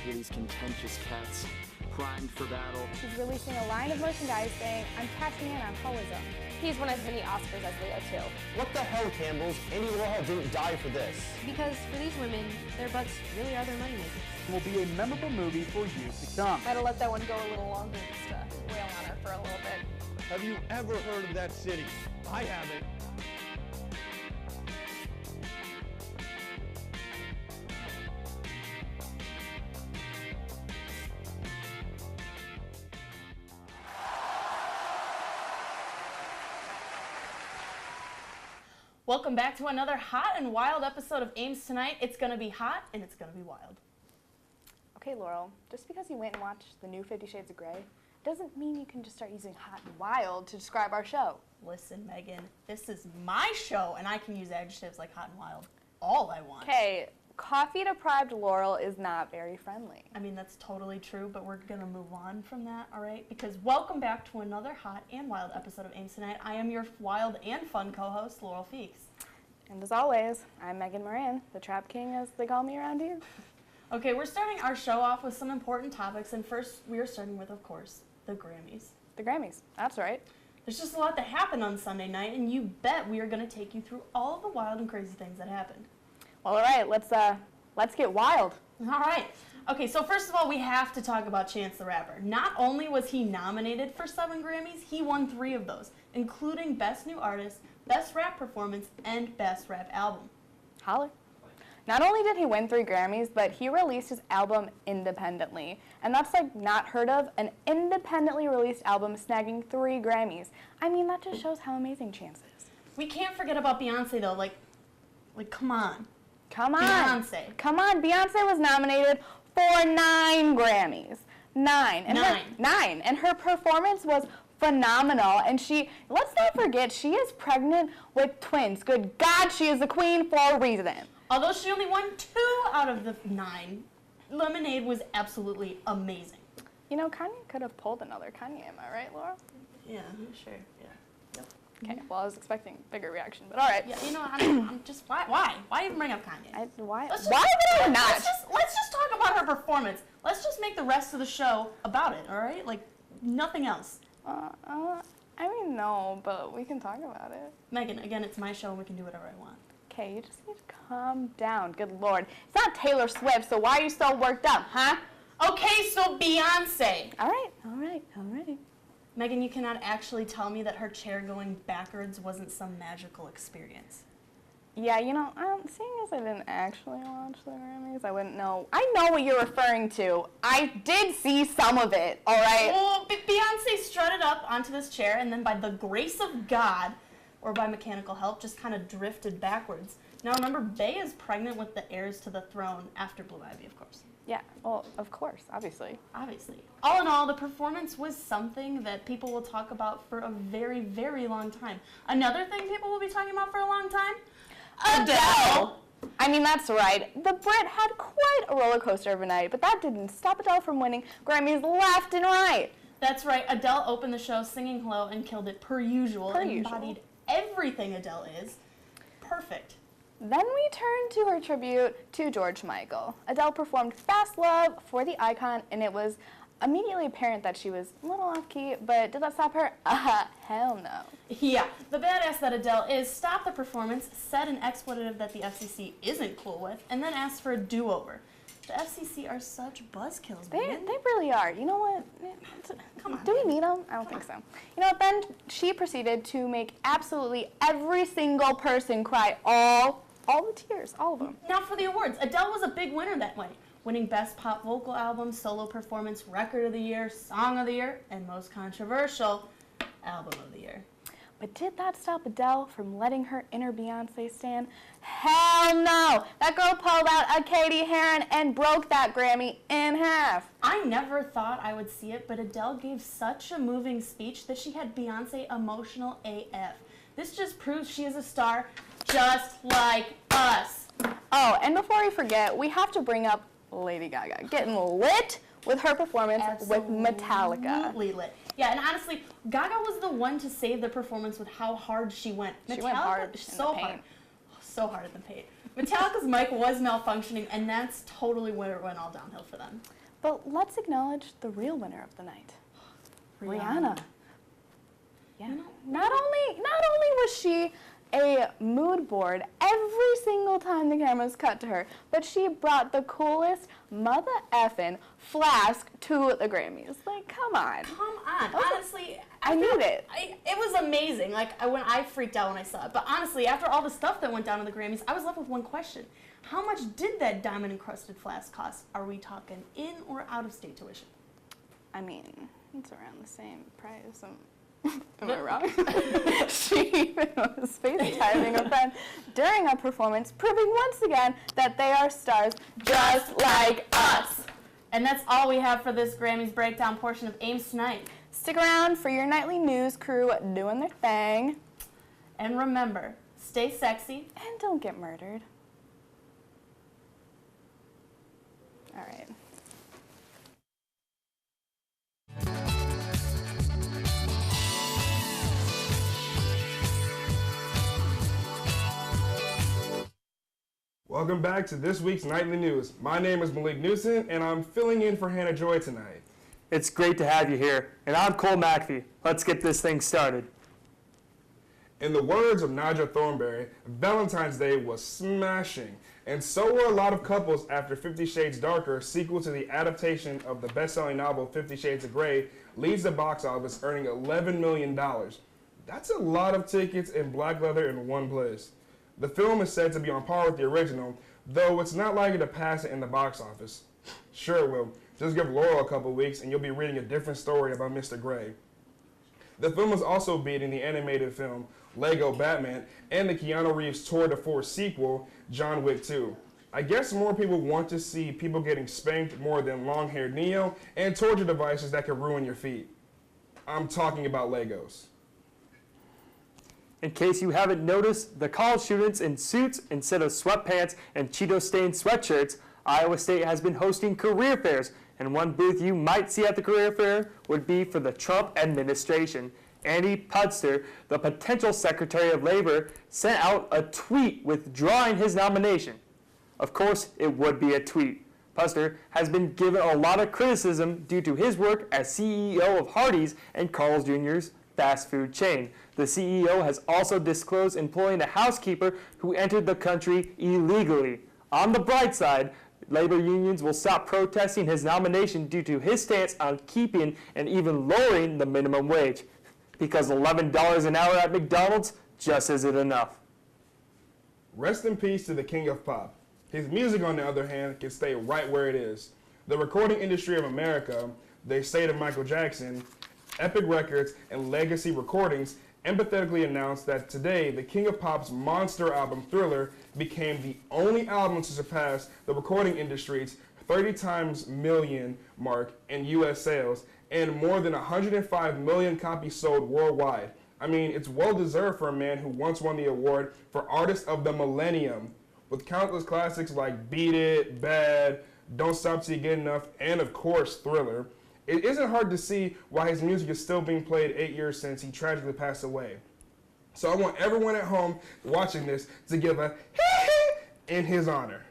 with these contentious cats, primed for battle. He's releasing a line of merchandise saying, I'm cashing in on holism. He's won as many Oscars as Leo, too. What the hell, Campbells? Andy Warhol didn't die for this. Because for these women, their butts really are their moneymakers. It will be a memorable movie for years to come. I'd have let that one go a little longer just to wail on her for a little bit. Have you ever heard of that city? I haven't. Welcome back to another hot and wild episode of Ames Tonight. It's going to be hot and it's going to be wild. Okay, Laurel, just because you went and watched the new 50 Shades of Grey doesn't mean you can just start using hot and wild to describe our show. Listen, Megan, this is my show and I can use adjectives like hot and wild all I want. Okay, coffee-deprived Laurel is not very friendly. I mean, that's totally true, but we're going to move on from that, all right? Because welcome back to another hot and wild episode of Ames Tonight. I am your wild and fun co-host, Laurel Feakes. And as always, I'm Megan Moran, the Trap King as they call me around here. Okay, we're starting our show off with some important topics, and first we are starting with, of course, the Grammys. The Grammys, that's right. There's just a lot that happened on Sunday night, and you bet we are going to take you through all of the wild and crazy things that happened. Well, all right, let's get wild. All right. Okay, so first of all, we have to talk about Chance the Rapper. Not only was he nominated for 7 Grammys, he won 3 of those, including Best New Artist, Best Rap Performance, and Best Rap Album. Holler. Not only did he win 3 Grammys, but he released his album independently. And that's like not heard of, an independently released album snagging 3 Grammys. I mean, that just shows how amazing Chance is. We can't forget about Beyonce though, like come on. Come on. Beyonce. Come on, Beyonce was nominated for 9 Grammys. 9. And 9. And her performance was phenomenal. And let's not forget, she is pregnant with twins. Good God, she is the queen for a reason. Although she only won 2 out of the 9, Lemonade was absolutely amazing. You know, Kanye could have pulled another Kanye, am I right, Laura? Yeah, sure, yeah. Yep. Okay, well, I was expecting a bigger reaction, but all right. Yeah, you know, I'm just, why? Why even bring up Kanye? Why Let's would I not? Let's just talk about her performance. Let's just make the rest of the show about it, all right? Like, nothing else. I mean, no, but we can talk about it. Megan, again, it's my show and we can do whatever I want. Okay, you just need to calm down. Good Lord. It's not Taylor Swift, so why are you so worked up, huh? Okay, so Beyonce. All right. Megan, you cannot actually tell me that her chair going backwards wasn't some magical experience. Yeah, you know, seeing as I didn't actually watch the Grammys, I wouldn't know. I know what you're referring to. I did see some of it, all right? Well, Beyonce strutted up onto this chair and then by the grace of God, or by mechanical help, just kind of drifted backwards. Now remember, Bey is pregnant with the heirs to the throne after Blue Ivy, of course. Yeah, well, of course, obviously. Obviously. All in all, the performance was something that people will talk about for a very, very long time. Another thing people will be talking about for a long time? Adele! I mean, that's right. The Brit had quite a roller coaster of a night, but that didn't stop Adele from winning Grammys left and right. That's right. Adele opened the show singing Hello and killed it per usual. Embodied everything Adele is. Perfect. Then we turn to her tribute to George Michael. Adele performed Fast Love for the icon, and it was immediately apparent that she was a little off-key, but did that stop her? Hell no. Yeah, the badass that Adele is stopped the performance, said an expletive that the FCC isn't cool with, and then asked for a do-over. The FCC are such buzzkills, man. They really are. You know what? Come on. Do we need them? I don't think so. You know what? Then she proceeded to make absolutely every single person cry, all the tears, all of them. Now for the awards. Adele was a big winner that way, winning Best Pop Vocal Album, Solo Performance, Record of the Year, Song of the Year, and most controversial, Album of the Year. But did that stop Adele from letting her inner Beyonce stand? Hell no! That girl pulled out a Katie Heron and broke that Grammy in half. I never thought I would see it, but Adele gave such a moving speech that she had Beyonce emotional AF. This just proves she is a star just like us. Oh, and before we forget, we have to bring up Lady Gaga getting lit with her performance with Metallica. Absolutely lit. Yeah, and honestly, Gaga was the one to save the performance with how hard she went. She went hard so hard in the paint. Metallica's mic was malfunctioning, and that's totally where it went all downhill for them. But let's acknowledge the real winner of the night, Rihanna. Yeah. Not only was she a mood board every single time the cameras cut to her, but she brought the coolest mother effing flask to the Grammys. Like, come on. Come on. Honestly, I need it. It was amazing. Like, when I freaked out when I saw it. But honestly, after all the stuff that went down in the Grammys, I was left with one question. How much did that diamond-encrusted flask cost? Are we talking in or out-of-state tuition? I mean, it's around the same price. Am I wrong? She even was FaceTiming a friend during a performance, proving once again that they are stars just like us. And that's all we have for this Grammys breakdown portion of Ames Tonight. Stick around for your nightly news crew doing their thing. And remember, stay sexy. And don't get murdered. All right. Welcome back to this week's Nightly News. My name is Malik Newson, and I'm filling in for Hannah Joy tonight. It's great to have you here, and I'm Cole McAfee. Let's get this thing started. In the words of Nigel Thornberry, Valentine's Day was smashing, and so were a lot of couples after 50 Shades Darker, sequel to the adaptation of the best-selling novel 50 Shades of Grey, leads the box office, earning $11 million. That's a lot of tickets and black leather in one place. The film is said to be on par with the original, though it's not likely to pass it in the box office. Sure it will. Just give Laurel a couple weeks and you'll be reading a different story about Mr. Grey. The film is also beating the animated film Lego Batman and the Keanu Reeves tour de force sequel, John Wick 2. I guess more people want to see people getting spanked more than long-haired Neo and torture devices that can ruin your feet. I'm talking about Legos. In case you haven't noticed, the college students in suits instead of sweatpants and Cheeto-stained sweatshirts, Iowa State has been hosting career fairs, and one booth you might see at the career fair would be for the Trump administration. Andy Pudster, the potential Secretary of Labor, sent out a tweet withdrawing his nomination. Of course, it would be a tweet. Pudster has been given a lot of criticism due to his work as CEO of Hardee's and Carl's Jr.'s fast food chain. The CEO has also disclosed employing a housekeeper who entered the country illegally. On the bright side, labor unions will stop protesting his nomination due to his stance on keeping and even lowering the minimum wage. Because $11 an hour at McDonald's just isn't enough. Rest in peace to the king of pop. His music, on the other hand, can stay right where it is. The recording industry of America, the estate of Michael Jackson, Epic Records, and Legacy Recordings empathetically announced that today the King of Pop's monster album Thriller became the only album to surpass the recording industry's 30 times million mark in U.S. sales and more than 105 million copies sold worldwide. I mean, it's well deserved for a man who once won the award for Artist of the Millennium, with countless classics like Beat It, Bad, Don't Stop Till You Get Enough, and of course Thriller. It isn't hard to see why his music is still being played 8 years since he tragically passed away. So I want everyone at home watching this to give a in his honor.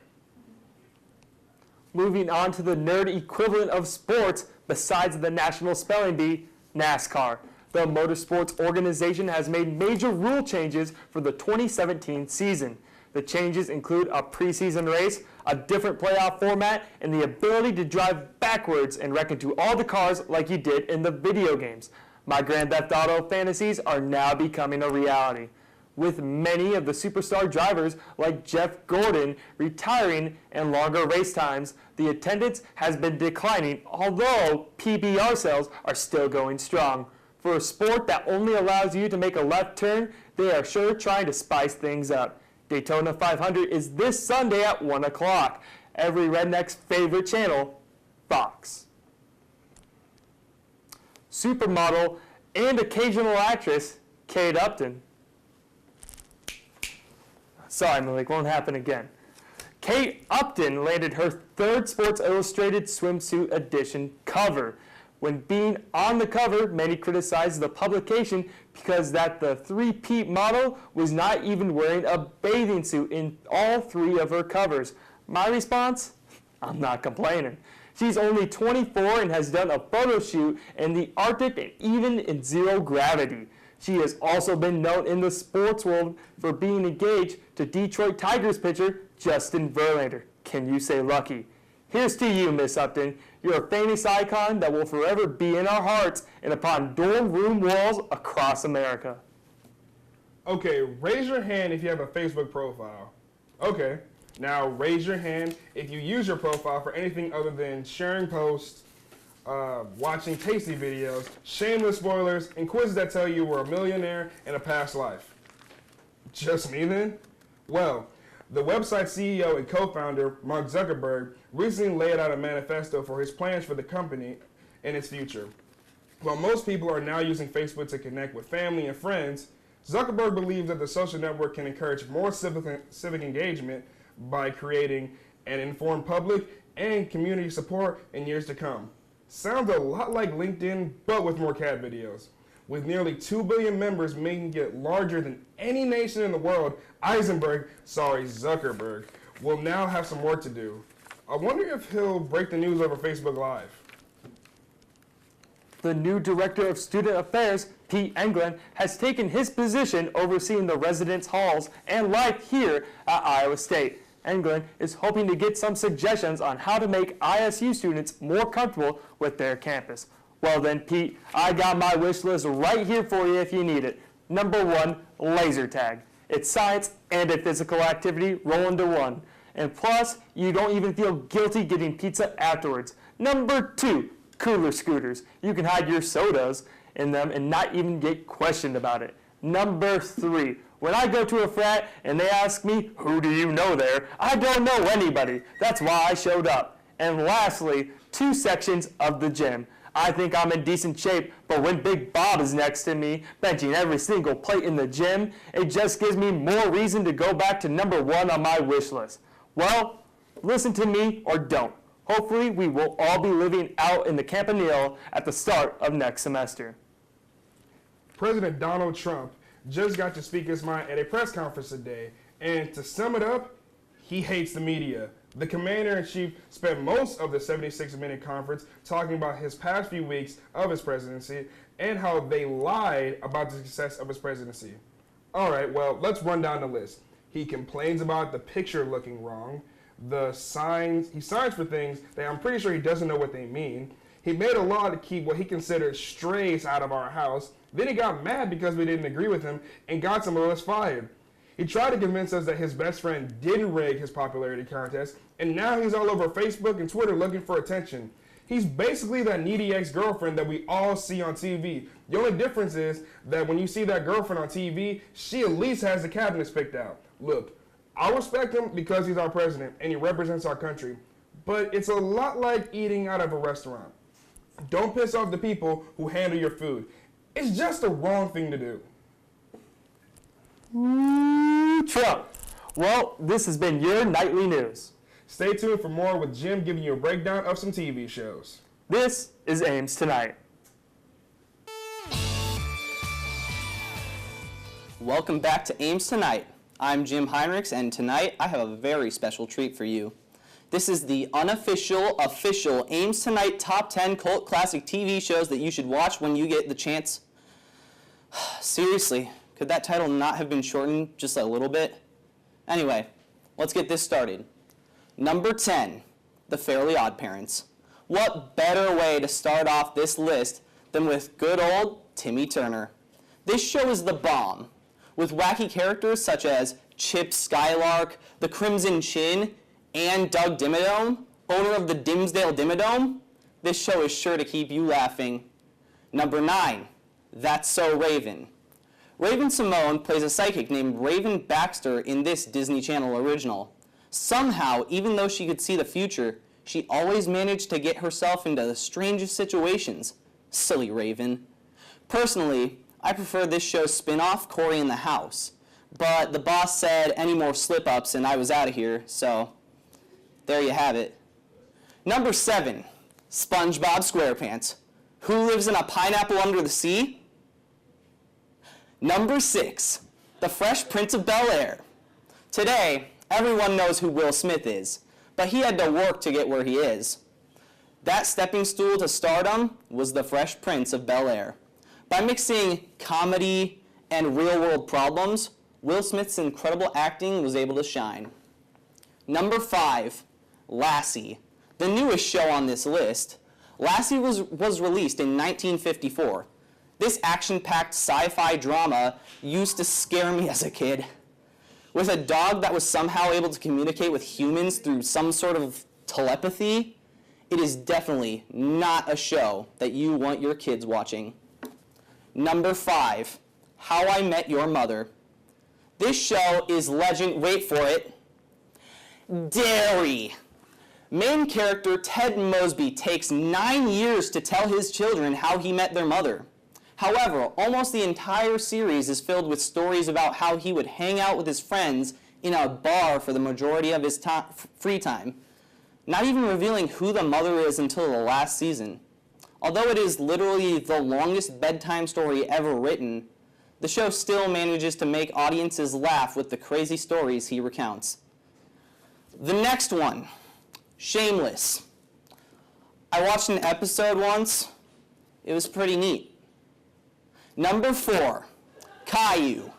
Moving on to the nerd equivalent of sports besides the National Spelling Bee, NASCAR. The motorsports organization has made major rule changes for the 2017 season. The changes include a preseason race, a different playoff format, and the ability to drive backwards and wreck into all the cars like you did in the video games. My Grand Theft Auto fantasies are now becoming a reality. With many of the superstar drivers like Jeff Gordon retiring and longer race times, the attendance has been declining, although PBR sales are still going strong. For a sport that only allows you to make a left turn, they are sure trying to spice things up. Daytona 500 is this Sunday at 1 o'clock. Every redneck's favorite channel, Fox. Supermodel and occasional actress, Kate Upton. Sorry, Malik, won't happen again. Kate Upton landed her third Sports Illustrated Swimsuit Edition cover. When being on the cover, many criticized the publication because that the 3-peat model was not even wearing a bathing suit in all 3 of her covers. My response? I'm not complaining. She's only 24 and has done a photo shoot in the Arctic and even in 0 gravity. She has also been known in the sports world for being engaged to Detroit Tigers pitcher Justin Verlander. Can you say lucky? Here's to you, Miss Upton. You're a famous icon that will forever be in our hearts and upon dorm room walls across America. Okay, raise your hand if you have a Facebook profile. Okay, now raise your hand if you use your profile for anything other than sharing posts, watching tasty videos, shameless spoilers, and quizzes that tell you we're a millionaire in a past life. Just me then? Well, the website CEO and co-founder, Mark Zuckerberg, recently laid out a manifesto for his plans for the company and its future. While most people are now using Facebook to connect with family and friends, Zuckerberg believes that the social network can encourage more civic engagement by creating an informed public and community support in years to come. Sounds a lot like LinkedIn, but with more cat videos. With nearly 2 billion members making it larger than any nation in the world, Zuckerberg, will now have some work to do. I wonder if he'll break the news over Facebook Live. The new Director of Student Affairs, Pete Englund, has taken his position overseeing the residence halls and life here at Iowa State. Englund is hoping to get some suggestions on how to make ISU students more comfortable with their campus. Well then, Pete, I got my wish list right here for you if you need it. Number 1, laser tag. It's science and a physical activity roll into one. And plus, you don't even feel guilty getting pizza afterwards. Number 2, cooler scooters. You can hide your sodas in them and not even get questioned about it. Number 3, when I go to a frat and they ask me, who do you know there? I don't know anybody. That's why I showed up. And lastly, 2 sections of the gym. I think I'm in decent shape, but when Big Bob is next to me, benching every single plate in the gym, it just gives me more reason to go back to number 1 on my wish list. Well, listen to me or don't. Hopefully, we will all be living out in the Campanile at the start of next semester. President Donald Trump just got to speak his mind at a press conference today, and to sum it up, he hates the media. The commander-in-chief spent most of the 76-minute conference talking about his past few weeks of his presidency and how they lied about the success of his presidency. All right, well, let's run down the list. He complains about the picture looking wrong. He signs for things that I'm pretty sure he doesn't know what they mean. He made a law to keep what he considered strays out of our house. Then he got mad because we didn't agree with him and got some of us fired. He tried to convince us that his best friend didn't rig his popularity contest, and now he's all over Facebook and Twitter looking for attention. He's basically that needy ex-girlfriend that we all see on TV. The only difference is that when you see that girlfriend on TV, she at least has the cabinets picked out. Look, I respect him because he's our president and he represents our country, but it's a lot like eating out of a restaurant. Don't piss off the people who handle your food. It's just the wrong thing to do. Trump. Well, this has been your nightly news. Stay tuned for more with Jim giving you a breakdown of some TV shows. This is Ames Tonight. Welcome back to Ames Tonight. I'm Jim Heinrichs, and tonight I have a very special treat for you. This is the unofficial, official Ames Tonight Top 10 Cult Classic TV shows that you should watch when you get the chance. Seriously, could that title not have been shortened just a little bit? Anyway, let's get this started. Number 10, The Fairly Odd Parents. What better way to start off this list than with good old Timmy Turner? This show is the bomb. With wacky characters such as Chip Skylark, the Crimson Chin, and Doug Dimmadome, owner of the Dimsdale Dimmadome, this show is sure to keep you laughing. Number 9, That's So Raven. Raven Simone plays a psychic named Raven Baxter in this Disney Channel original. Somehow, even though she could see the future, she always managed to get herself into the strangest situations. Silly Raven. Personally, I prefer this show's spin-off, Cory in the House, but the boss said any more slip-ups and I was out of here, so there you have it. Number 7, SpongeBob SquarePants. Who lives in a pineapple under the sea? Number 6, The Fresh Prince of Bel-Air. Today, everyone knows who Will Smith is, but he had to work to get where he is. That stepping stool to stardom was The Fresh Prince of Bel-Air. By mixing comedy and real-world problems, Will Smith's incredible acting was able to shine. Number 5, Lassie, the newest show on this list. Lassie was released in 1954. This action-packed sci-fi drama used to scare me as a kid. With a dog that was somehow able to communicate with humans through some sort of telepathy, it is definitely not a show that you want your kids watching. Number 5, How I Met Your Mother. This show is legend, wait for it, dairy. Main character Ted Mosby takes 9 years to tell his children how he met their mother. However, almost the entire series is filled with stories about how he would hang out with his friends in a bar for the majority of his free time, not even revealing who the mother is until the last season. Although it is literally the longest bedtime story ever written, the show still manages to make audiences laugh with the crazy stories he recounts. The next one, Shameless. I watched an episode once. It was pretty neat. Number 4, Caillou.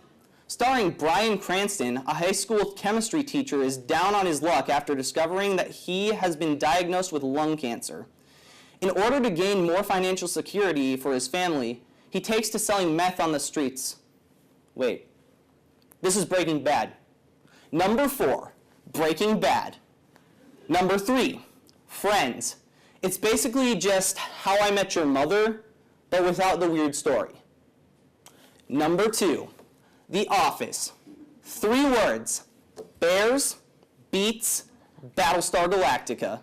Starring Bryan Cranston, a high school chemistry teacher is down on his luck after discovering that he has been diagnosed with lung cancer. In order to gain more financial security for his family, he takes to selling meth on the streets. Wait, this is Breaking Bad. Number 4, Breaking Bad. Number 3, Friends. It's basically just How I Met Your Mother, but without the weird story. Number 2, The Office. 3 words, Bears, Beats, Battlestar Galactica.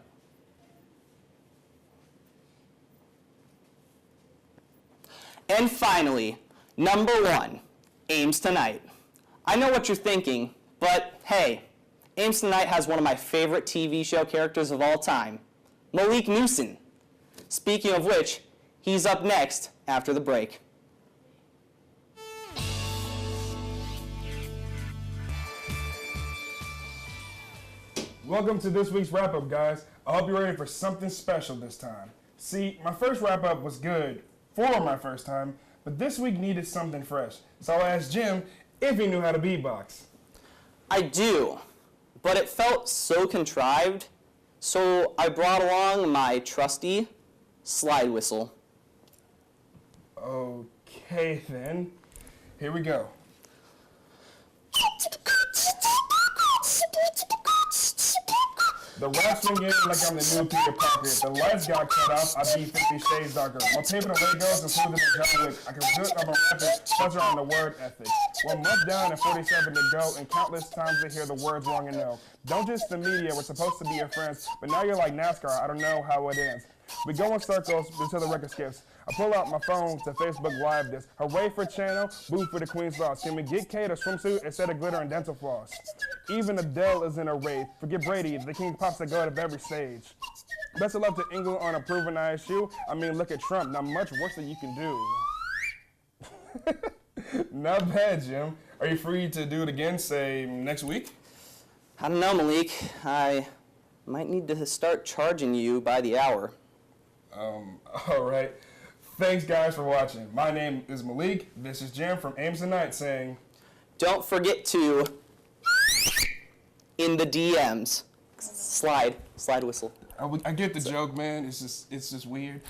And finally, number 1, Ames Tonight. I know what you're thinking, but hey, Ames Tonight has one of my favorite TV show characters of all time, Malik Newson. Speaking of which, he's up next after the break. Welcome to this week's wrap-up, guys. I hope you're ready for something special this time. See, my first wrap-up was good for my first time, but this week needed something fresh. So I asked Jim if he knew how to beatbox. I do, but it felt so contrived, so I brought along my trusty slide whistle. Okay then, here we go. The rap swing in like I'm the new Peter Parker. The lights got cut off, I be 50 shades darker. My paper and Legos and food in the John Wick. I can good, I'm a rapper, pleasure on the word ethic. 1 month down and 47 to go, and countless times to hear the words wrong and no. Don't just the media, we're supposed to be your friends, but now you're like NASCAR, I don't know how it ends. We go in circles until the record skips. I pull out my phone to Facebook Live this. Hooray for channel, boo for the Queen's loss. Can we get Kate a swimsuit instead of glitter and dental floss? Even Adele is in a rage. Forget Brady, the king pops the god of every stage. Best of luck to England on a proven ISU. I mean, look at Trump, not much worse than you can do. Not bad, Jim. Are you free to do it again, say, next week? I don't know, Malik. I might need to start charging you by the hour. All right. Thanks, guys, for watching. My name is Malik. This is Jim from Ames Tonight saying, don't forget to, in the DMs, slide whistle. I get the joke, man. It's just weird.